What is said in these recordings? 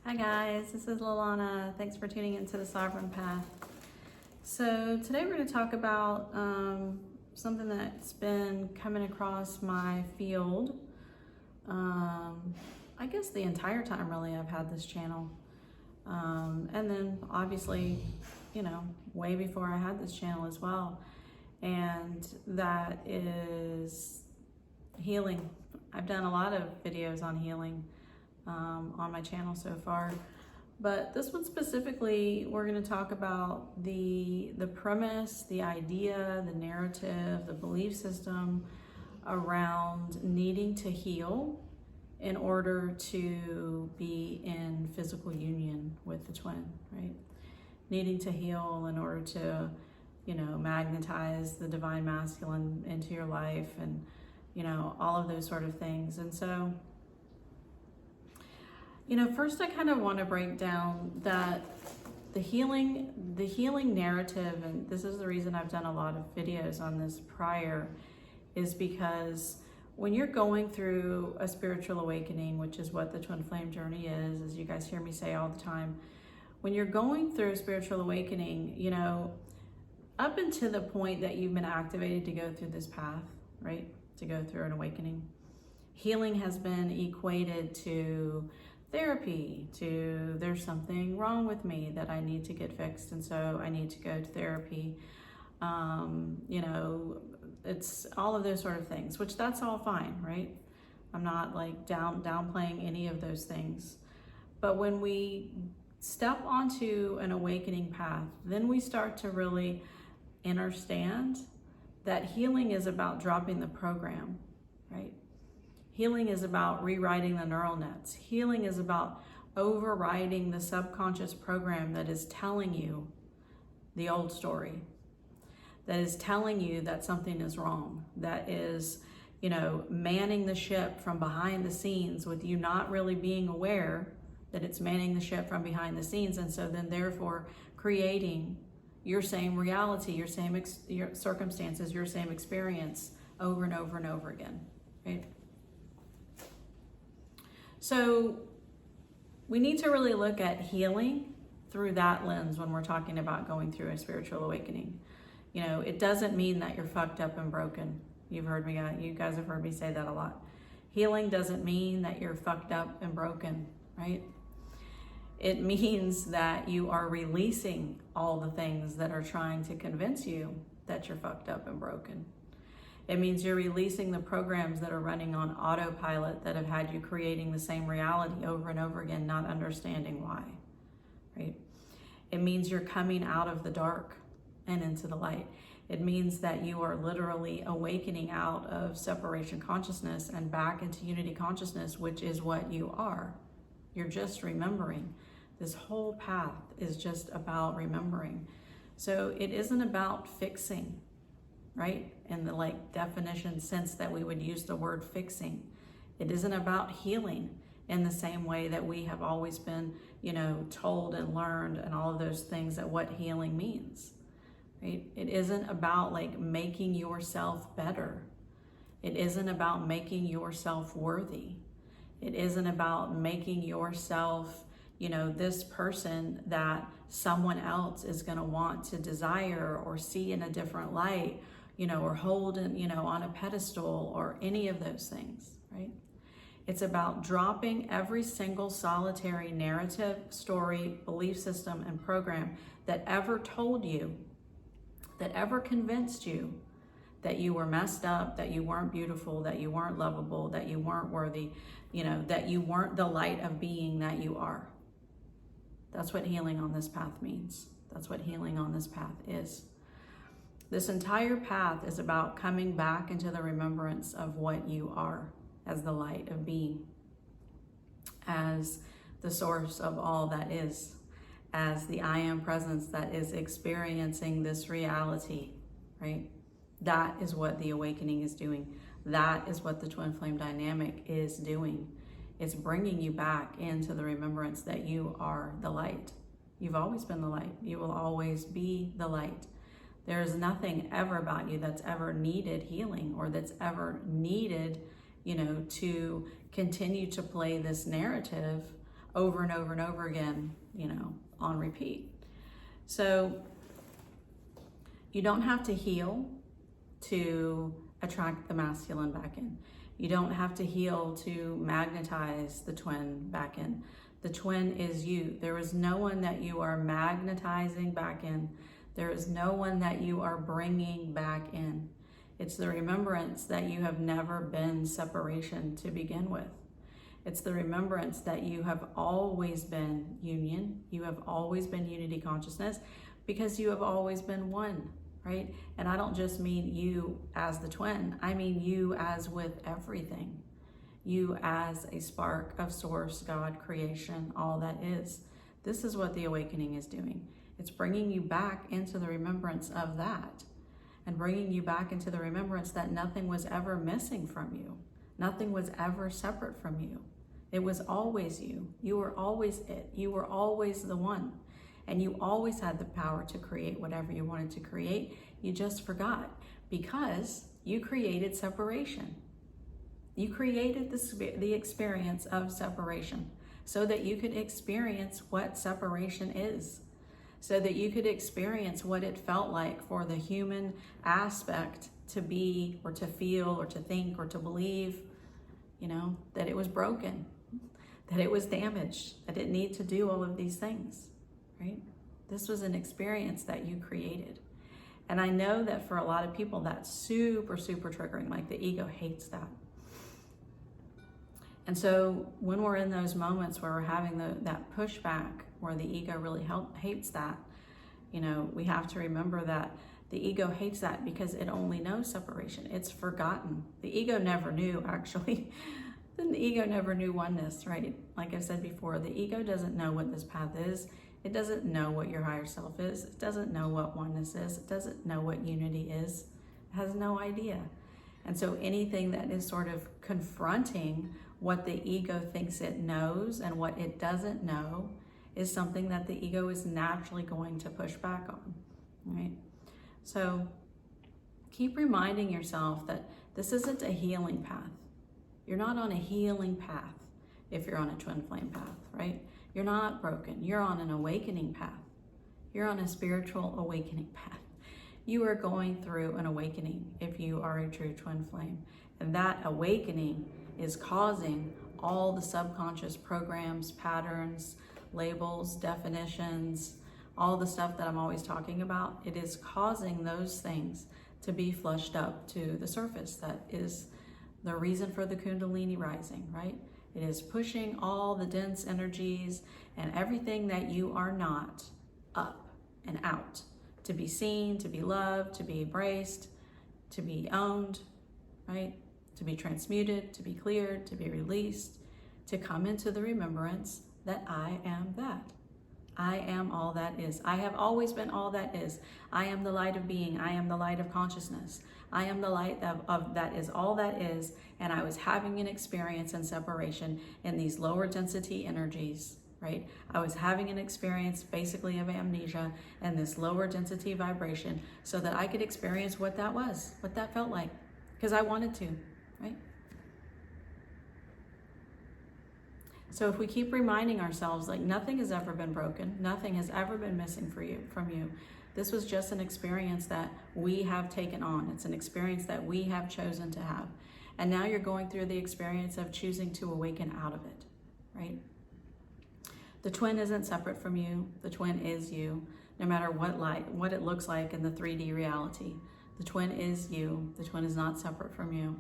Hi guys, this is Lalana. Thanks for tuning into the Sovereign Path. So today we're going to talk about something that's been coming across my field. I guess the entire time really I've had this channel. And then obviously, way before I had this channel as well. And that is healing. I've done a lot of videos on healing on my channel so far, but this one specifically, we're going to talk about the premise, the idea, the narrative, the belief system around needing to heal in order to be in physical union with the twin, right? Needing to heal in order to, magnetize the divine masculine into your life and, all of those sort of things. And so, first I kind of want to break down that the healing narrative, and this is the reason I've done a lot of videos on this prior, is because when you're going through a spiritual awakening, which is what the twin flame journey is, as you guys hear me say all the time, when you're going through a spiritual awakening, up until the point that you've been activated to go through this path, right? To go through an awakening, healing has been equated to therapy, to there's something wrong with me that I need to get fixed, and so I need to go to therapy. It's all of those sort of things, which that's all fine, right? I'm not like downplaying any of those things. But when we step onto an awakening path, then we start to really understand that healing is about dropping the program, right? Healing is about rewriting the neural nets. Healing is about overriding the subconscious program that is telling you the old story, that is telling you that something is wrong, that is, manning the ship from behind the scenes with you not really being aware that it's manning the ship from behind the scenes. And so then therefore creating your same reality, your same your circumstances, your same experience over and over and over again, right? So we need to really look at healing through that lens when we're talking about going through a spiritual awakening. It doesn't mean that you're fucked up and broken. You guys have heard me say that a lot. Healing doesn't mean that you're fucked up and broken, right? It means that you are releasing all the things that are trying to convince you that you're fucked up and broken. It means you're releasing the programs that are running on autopilot that have had you creating the same reality over and over again, not understanding why, right? It means you're coming out of the dark and into the light. It means that you are literally awakening out of separation consciousness and back into unity consciousness, which is what you are. You're just remembering. This whole path is just about remembering. So it isn't about fixing, right? In the definition sense that we would use the word fixing. It isn't about healing in the same way that we have always been, told and learned and all of those things that what healing means, right? It isn't about making yourself better. It isn't about making yourself worthy. It isn't about making yourself, this person that someone else is going to want to desire or see in a different light, or hold in, on a pedestal or any of those things, right? It's about dropping every single solitary narrative, story, belief system, and program that ever told you, that ever convinced you that you were messed up, that you weren't beautiful, that you weren't lovable, that you weren't worthy, that you weren't the light of being that you are. That's what healing on this path means. That's what healing on this path is. This entire path is about coming back into the remembrance of what you are as the light of being, as the source of all that is, as the I am presence that is experiencing this reality, right? That is what the awakening is doing. That is what the twin flame dynamic is doing. It's bringing you back into the remembrance that you are the light. You've always been the light. You will always be the light. There is nothing ever about you that's ever needed healing or that's ever needed, to continue to play this narrative over and over and over again, you know, on repeat. So you don't have to heal to attract the masculine back in. You don't have to heal to magnetize the twin back in. The twin is you. There is no one that you are magnetizing back in. There is no one that you are bringing back in. It's the remembrance that you have never been separation to begin with. It's the remembrance that you have always been union. You have always been unity consciousness because you have always been one, right? And I don't just mean you as the twin. I mean you as with everything. You as a spark of source, God, creation, all that is. This is what the awakening is doing. It's bringing you back into the remembrance of that, and bringing you back into the remembrance that nothing was ever missing from you. Nothing was ever separate from you. It was always you. You were always it. You were always the one. And you always had the power to create whatever you wanted to create. You just forgot because you created separation. You created the experience of separation so that you could experience what separation is, so that you could experience what it felt like for the human aspect to be or to feel or to think or to believe, you know, that it was broken, that it was damaged, that it needed to do all of these things, right? This was an experience that you created. And I know that for a lot of people, that's super, super triggering. Like the ego hates that. And so when we're in those moments where we're having that pushback, where the ego really hates that, you know, we have to remember that the ego hates that because it only knows separation. It's forgotten. The ego never knew, actually. The ego never knew oneness, right? Like I said before, the ego doesn't know what this path is. It doesn't know what your higher self is. It doesn't know what oneness is. It doesn't know what unity is. It has no idea. And so anything that is sort of confronting what the ego thinks it knows and what it doesn't know is something that the ego is naturally going to push back on, right? So keep reminding yourself that this isn't a healing path. You're not on a healing path if you're on a twin flame path, right? You're not broken. You're on an awakening path. You're on a spiritual awakening path. You are going through an awakening if you are a true twin flame. And that awakening is causing all the subconscious programs, patterns, labels, definitions, all the stuff that I'm always talking about. It is causing those things to be flushed up to the surface. That is the reason for the Kundalini rising, right? It is pushing all the dense energies and everything that you are not up and out, to be seen, to be loved, to be embraced, to be owned, right? To be transmuted, to be cleared, to be released, to come into the remembrance that I am that. I am all that is. I have always been all that is. I am the light of being. I am the light of consciousness. I am the light of that is all that is. And I was having an experience in separation in these lower density energies, right? I was having an experience basically of amnesia and this lower density vibration so that I could experience what that was, what that felt like, because I wanted to, right? So if we keep reminding ourselves, like, nothing has ever been broken, nothing has ever been missing from you. This was just an experience that we have taken on. It's an experience that we have chosen to have. And now you're going through the experience of choosing to awaken out of it, right? The twin isn't separate from you. The twin is you, no matter what it looks like in the 3D reality. The twin is you. The twin is not separate from you.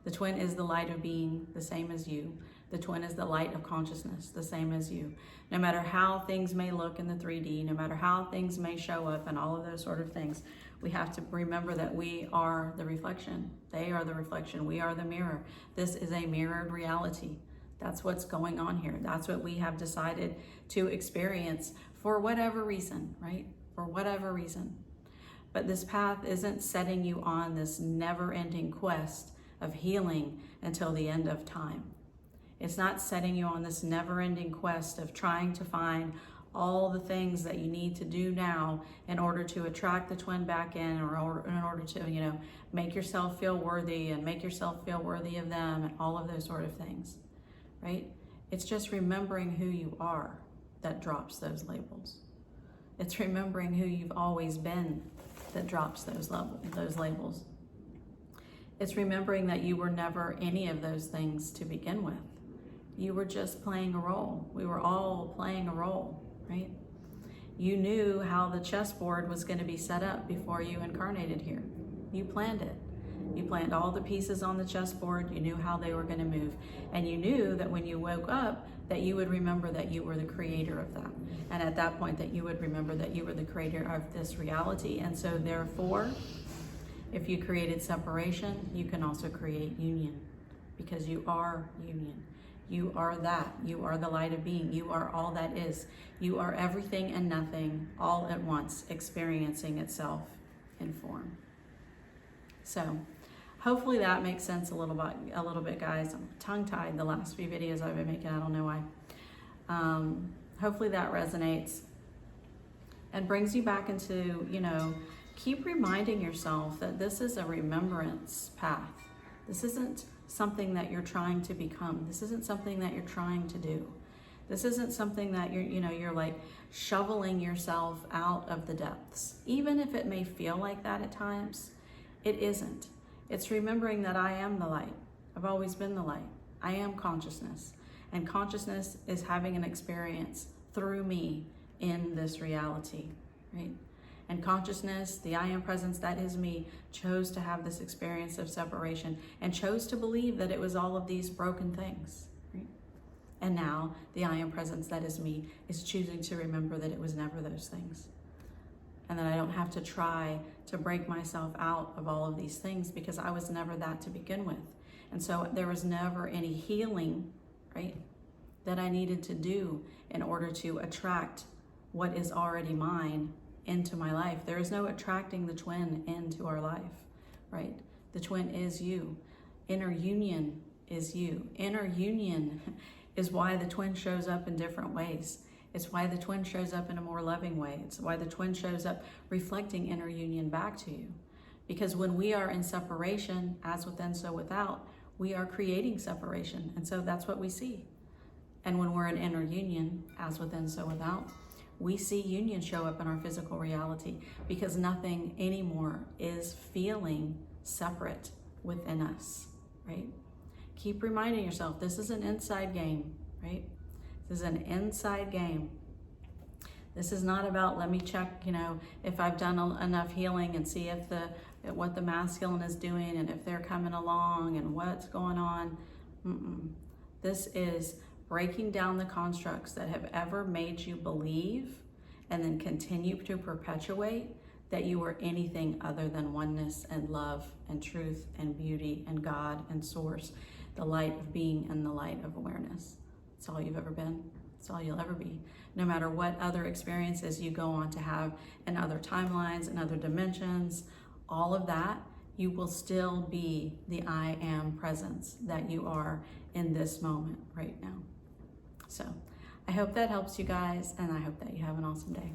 The twin is the light of being, the same as you. The twin is the light of consciousness, the same as you. No matter how things may look in the 3D, no matter how things may show up and all of those sort of things, we have to remember that we are the reflection. They are the reflection. We are the mirror. This is a mirrored reality. That's what's going on here. That's what we have decided to experience for whatever reason, right? For whatever reason. But this path isn't setting you on this never-ending quest of healing until the end of time. It's not setting you on this never-ending quest of trying to find all the things that you need to do now in order to attract the twin back in, or in order to, make yourself feel worthy and make yourself feel worthy of them and all of those sort of things, right? It's just remembering who you are that drops those labels. It's remembering who you've always been that drops those labels. It's remembering that you were never any of those things to begin with. You were just playing a role. We were all playing a role, right? You knew how the chessboard was going to be set up before you incarnated here. You planned it. You planned all the pieces on the chessboard. You knew how they were going to move. And you knew that when you woke up, that you would remember that you were the creator of that. And at that point, that you would remember that you were the creator of this reality. And so therefore, if you created separation, you can also create union, because you are union. You are that. You are the light of being. You are all that is. You are everything and nothing all at once, experiencing itself in form. So hopefully that makes sense a little bit, guys. I'm tongue-tied the last few videos I've been making. I don't know why. Hopefully that resonates and brings you back into, keep reminding yourself that this is a remembrance path. This isn't something that you're trying to become. This isn't something that you're trying to do. This isn't something that you're like shoveling yourself out of the depths. Even if it may feel like that at times, it isn't. It's remembering that I am the light. I've always been the light. I am consciousness. And consciousness is having an experience through me in this reality, right? And consciousness, the I am presence, that is me, chose to have this experience of separation and chose to believe that it was all of these broken things, right? And now the I am presence, that is me, is choosing to remember that it was never those things. And that I don't have to try to break myself out of all of these things, because I was never that to begin with. And so there was never any healing, right, that I needed to do in order to attract what is already mine into my life. There is no attracting the twin into our life, right? The twin is you. Inner union is you. Inner union is why the twin shows up in different ways. It's why the twin shows up in a more loving way. It's why the twin shows up reflecting inner union back to you. Because when we are in separation, as within, so without, we are creating separation. And so that's what we see. And when we're in inner union, as within, so without, we see union show up in our physical reality, because nothing anymore is feeling separate within us, right? Keep reminding yourself, this is an inside game, right? This is an inside game. This is not about, let me check, if I've done enough healing and see if what the masculine is doing and if they're coming along and what's going on. This is breaking down the constructs that have ever made you believe and then continue to perpetuate that you are anything other than oneness and love and truth and beauty and God and source, the light of being and the light of awareness. It's all you've ever been. It's all you'll ever be. No matter what other experiences you go on to have in other timelines and other dimensions, all of that, you will still be the I am presence that you are in this moment right now. So I hope that helps you guys, and I hope that you have an awesome day.